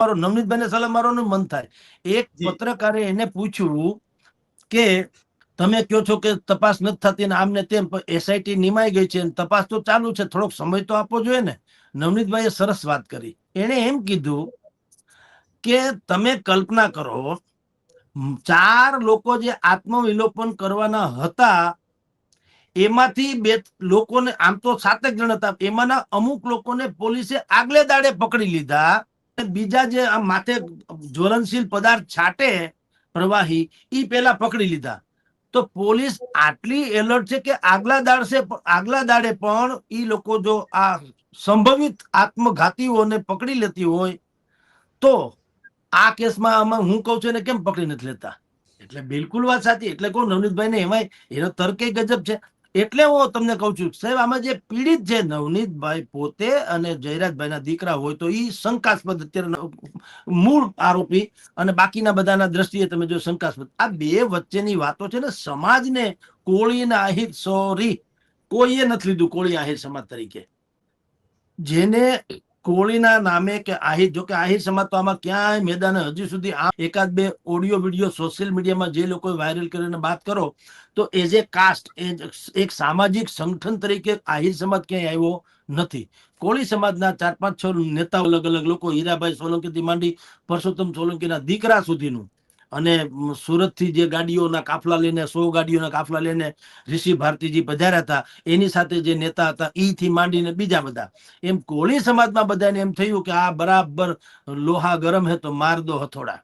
નવનીતભાઈને સલાહ મારવાનું મન થાય. એક પત્રકારે એને પૂછ્યું કે તમે કહો છો કે તપાસ નથી થતી ને આમ ને તેમ, એસઆઈટી નિમાઈ ગઈ છે, તપાસ તો ચાલુ છે, થોડોક સમય તો આપવો જોઈએ ને. નવનીતભાઈએ સરસ વાત કરી. એને એમ કીધું કે તમે કલ્પના કરો, 4 લોકો જે આત્મવિલોપન કરવાના હતા એમાંથી 2 લોકોને, આમ તો 7 જણ હતા, એમાંના અમુક લોકોને પોલીસે આગલે દાડે પકડી લીધા. બીજા જે આ માથે જ્વલનશીલ પદાર્થ છાટે પ્રવાહી, ઈ પેલા પકડી લીધા. તો પોલીસ આટલી એલર્ટ છે કે આગલા દાડે પણ ઈ લોકો જો આ સંભવિત આત્મઘાતીઓને પકડી લેતી હોય તો આ કેસમાં આમાં હું કઉ છું એને કેમ પકડી નથી લેતા? એટલે બિલકુલ વાત સાચી. એટલે કહું નવનીતભાઈ ને એમાંય એનો તર્ક ગજબ છે. એટલે હું તમને કઉ છું સાહેબ, આમાં જે પીડિત છે નવનીતભાઈ પોતે અને જયરાજભાઈ ના દીકરા હોય તો ઈ શંકાસ્પદ અત્યારે મૂળ આરોપી, અને બાકીના બધાના દ્રષ્ટિએ તમે જો શંકાસ્પદ. આ 2 વચ્ચેની વાતો છે ને, સમાજને કોળીના આહિર, સોરી, કોઈએ નથી લીધું કોળી આહિર સમાજ તરીકે. જેને કોળીના નામે કે આહિર, જો કે આહિર સમાજ તો આમાં ક્યાંય મેદાન, હજી સુધી આ એકાદ 2 ઓડિયો વિડીયો સોશિયલ મીડિયામાં જે લોકો વાયરલ કરીને વાત કરો તો એઝ એ કાસ્ટ, એક સામાજિક સંગઠન તરીકે આહિર સમાજ ક્યાંય આવ્યો નથી. કોળી સમાજના 4-5-6 નેતાઓ, અલગ અલગ લોકો, હીરાભાઈ સોલંકીથી માંડી પરસોત્તમ સોલંકીના દીકરા સુધીનું, અને સુરત થી જે ગાડીઓના કાફલા લઈને, 100 ગાડીઓના કાફલા લઈને ઋષિ ભારતીજી પધાર્યા હતા, એની સાથે જે નેતા હતા ઈ થી માંડીને બીજા બધા, એમ કોળી સમાજમાં બધાને એમ થયું કે આ બરાબર લોહા ગરમ હે તો માર દો હથોડા.